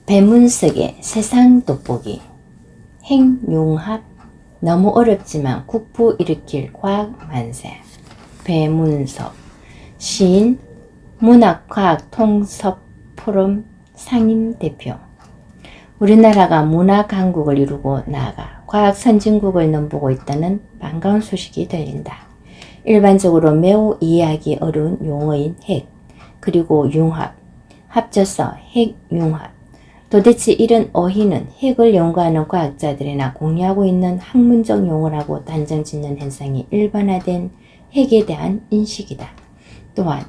배문석의 세상 돋보기. 핵융합 너무 어렵지만 국부 일으킬 과학 만세. 배문석 시인, 문학과학통섭포럼 상임 대표. 우리나라가 문화 강국을 이루고 나아가 과학 선진국을 넘보고 있다는 반가운 소식이 들린다. 일반적으로 매우 이해하기 어려운 용어인 핵, 그리고 융합, 합쳐서 핵융합. 도대체 이런 어휘는 핵을 연구하는 과학자들이나 공유하고 있는 학문적 용어라고 단정짓는 현상이 일반화된 핵에 대한 인식이다. 또한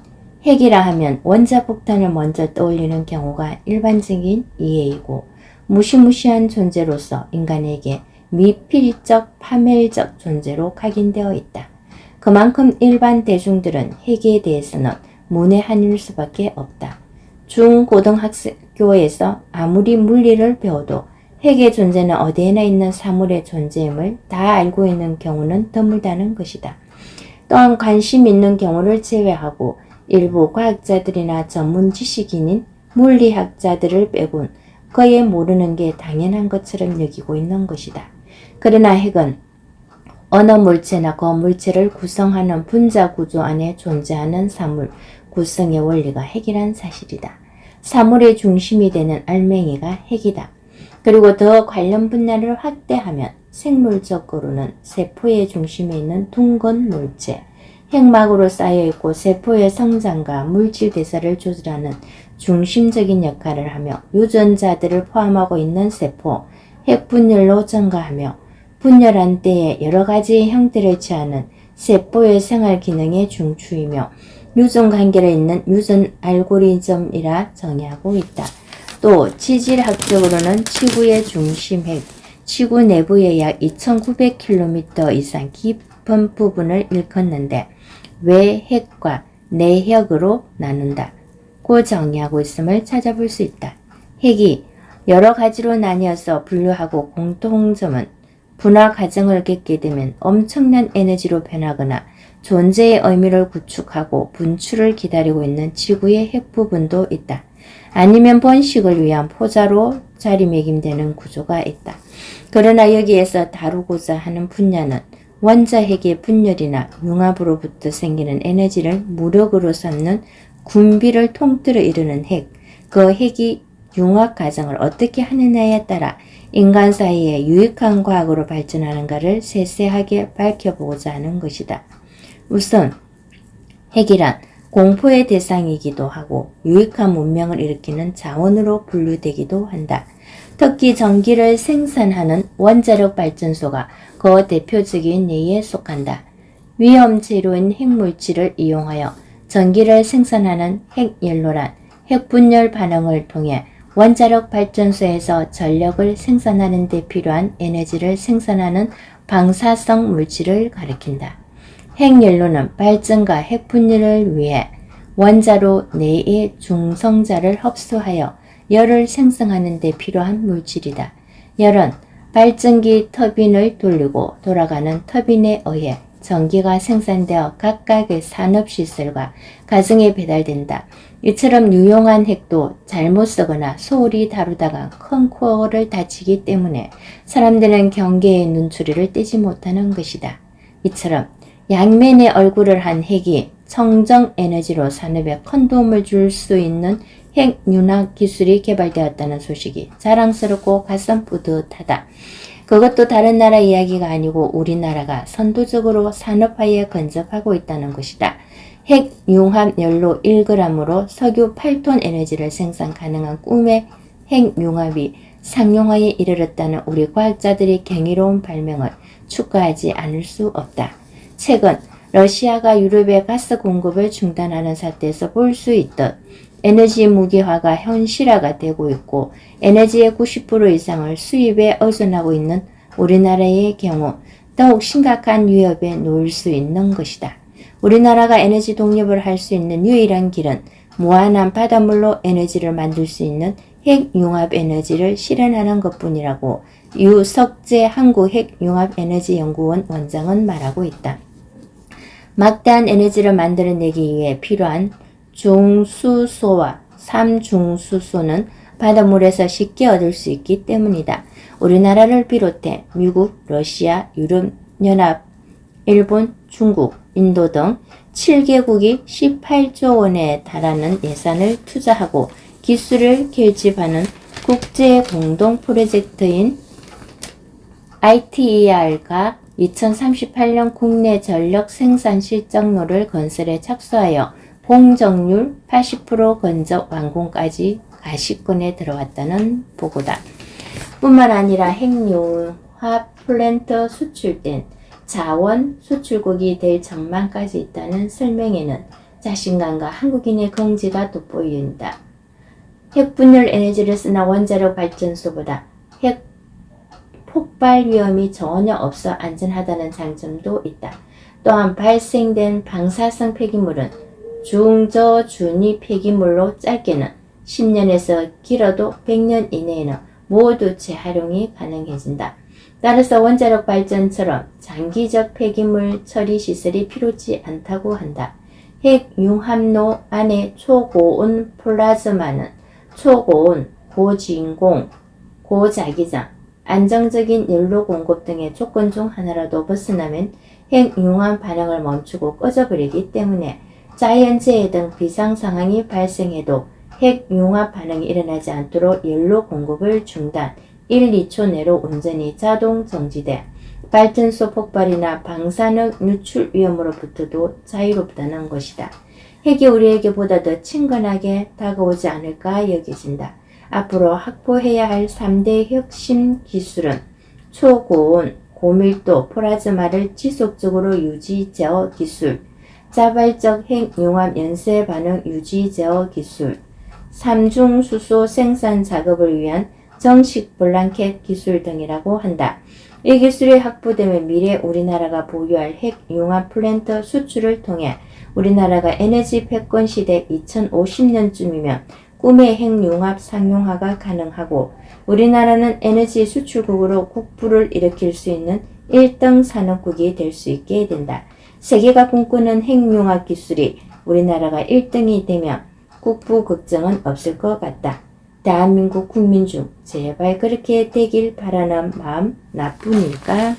핵이라 하면 원자폭탄을 먼저 떠올리는 경우가 일반적인 이해이고, 무시무시한 존재로서 인간에게 미필적, 파멸적 존재로 각인되어 있다. 그만큼 일반 대중들은 핵에 대해서는 문외한일 수밖에 없다. 중고등학교에서 아무리 물리를 배워도 핵의 존재는 어디에나 있는 사물의 존재임을 다 알고 있는 경우는 드물다는 것이다. 또한 관심 있는 경우를 제외하고 일부 과학자들이나 전문 지식인인 물리학자들을 빼곤 거의 모르는 게 당연한 것처럼 여기고 있는 것이다. 그러나 핵은 어느 물체나 그 물체를 구성하는 분자 구조 안에 존재하는 사물 구성의 원리가 핵이란 사실이다. 사물의 중심이 되는 알맹이가 핵이다. 그리고 더 관련 분야를 확대하면 생물적으로는 세포의 중심에 있는 둥근 물체, 핵막으로 쌓여있고 세포의 성장과 물질 대사를 조절하는 중심적인 역할을 하며 유전자들을 포함하고 있는 세포, 핵분열로 증가하며 분열한 때에 여러가지 형태를 취하는 세포의 생활 기능의 중추이며 유전관계를 잇는 유전 알고리즘이라 정의하고 있다. 또 지질학적으로는 지구의 중심 핵, 지구 내부의 약 2900km 이상 깊은 부분을 일컫는데 외핵과 내핵으로 나눈다. 고 정의하고 있음을 찾아볼 수 있다. 핵이 여러 가지로 나뉘어서 분류하고 공통점은 분화 과정을 겪게 되면 엄청난 에너지로 변하거나 존재의 의미를 구축하고 분출을 기다리고 있는 지구의 핵 부분도 있다. 아니면 번식을 위한 포자로 자리매김되는 구조가 있다. 그러나 여기에서 다루고자 하는 분야는 원자핵의 분열이나 융합으로부터 생기는 에너지를 무력으로 삼는 군비를 통틀어 이루는 핵, 그 핵이 융합 과정을 어떻게 하느냐에 따라 인간 사이에 유익한 과학으로 발전하는가를 세세하게 밝혀보고자 하는 것이다. 우선 핵이란 공포의 대상이기도 하고 유익한 문명을 일으키는 자원으로 분류되기도 한다. 특히 전기를 생산하는 원자력 발전소가 그 대표적인 예에 속한다. 위험 재료인 핵물질을 이용하여 전기를 생산하는 핵연료란 핵분열 반응을 통해 원자력 발전소에서 전력을 생산하는 데 필요한 에너지를 생산하는 방사성 물질을 가리킨다. 핵연료는 발전과 핵분열을 위해 원자로 내의 중성자를 흡수하여 열을 생성하는 데 필요한 물질이다. 열은 발전기 터빈을 돌리고 돌아가는 터빈에 의해 전기가 생산되어 각각의 산업시설과 가정에 배달된다. 이처럼 유용한 핵도 잘못 쓰거나 소홀히 다루다가 큰 코어를 다치기 때문에 사람들은 경계의 눈초리를 떼지 못하는 것이다. 이처럼 양면의 얼굴을 한 핵이 청정 에너지로 산업에 큰 도움을 줄 수 있는 핵융합 기술이 개발되었다는 소식이 자랑스럽고 가슴 뿌듯하다. 그것도 다른 나라 이야기가 아니고 우리나라가 선도적으로 산업화에 근접하고 있다는 것이다. 핵융합 연료 1g으로 석유 8톤 에너지를 생산 가능한 꿈의 핵융합이 상용화에 이르렀다는 우리 과학자들의 경이로운 발명을 축하하지 않을 수 없다. 최근 러시아가 유럽의 가스 공급을 중단하는 사태에서 볼 수 있듯 에너지 무기화가 현실화가 되고 있고 에너지의 90% 이상을 수입에 의존하고 있는 우리나라의 경우 더욱 심각한 위협에 놓일 수 있는 것이다. 우리나라가 에너지 독립을 할 수 있는 유일한 길은 무한한 바닷물로 에너지를 만들 수 있는 핵융합 에너지를 실현하는 것뿐이라고 유석재 한국핵융합에너지연구원 원장은 말하고 있다. 막대한 에너지를 만들어내기 위해 필요한 중수소와 삼중수소는 바닷물에서 쉽게 얻을 수 있기 때문이다. 우리나라를 비롯해 미국, 러시아, 유럽연합, 일본, 중국, 인도 등 7개국이 18조 원에 달하는 예산을 투자하고 기술을 결집하는 국제 공동 프로젝트인 ITER과 2038년 국내 전력 생산 실적률을 건설에 착수하여 공정률 80% 건적 완공까지 가시권에 들어왔다는 보고다. 뿐만 아니라 핵융합 플랜트 수출된 자원 수출국이 될 전망까지 있다는 설명에는 자신감과 한국인의 긍지가 돋보인다. 핵분열 에너지를 쓰는 원자력 발전소보다 핵 폭발 위험이 전혀 없어 안전하다는 장점도 있다. 또한 발생된 방사성 폐기물은 중저준위 폐기물로 짧게는 10년에서 길어도 100년 이내에는 모두 재활용이 가능해진다. 따라서 원자력 발전처럼 장기적 폐기물 처리 시설이 필요치 않다고 한다. 핵융합로 안의 초고온 플라즈마는 초고온, 고진공, 고자기장, 안정적인 연료 공급 등의 조건 중 하나라도 벗어나면 핵융합 반응을 멈추고 꺼져버리기 때문에 자연재해 등 비상상황이 발생해도 핵융합 반응이 일어나지 않도록 연료 공급을 중단, 1, 2초 내로 온전히 자동 정지돼 발전소 폭발이나 방사능 누출 위험으로부터도 자유롭다는 것이다. 핵이 우리에게 보다 더 친근하게 다가오지 않을까 여겨진다. 앞으로 확보해야 할 3대 혁신 기술은 초고온, 고밀도 플라즈마를 지속적으로 유지 제어 기술, 자발적 핵융합 연쇄 반응 유지 제어 기술, 삼중수소 생산 작업을 위한 정식 블랑켓 기술 등이라고 한다. 이 기술이 확보되면 미래 우리나라가 보유할 핵융합 플랜트 수출을 통해 우리나라가 에너지 패권 시대 2050년쯤이면 꿈의 핵융합 상용화가 가능하고 우리나라는 에너지 수출국으로 국부를 일으킬 수 있는 1등 산업국이 될 수 있게 된다. 세계가 꿈꾸는 핵융합 기술이 우리나라가 1등이 되면 국부 걱정은 없을 것 같다. 대한민국 국민 중 제발 그렇게 되길 바라는 마음 나뿐일까?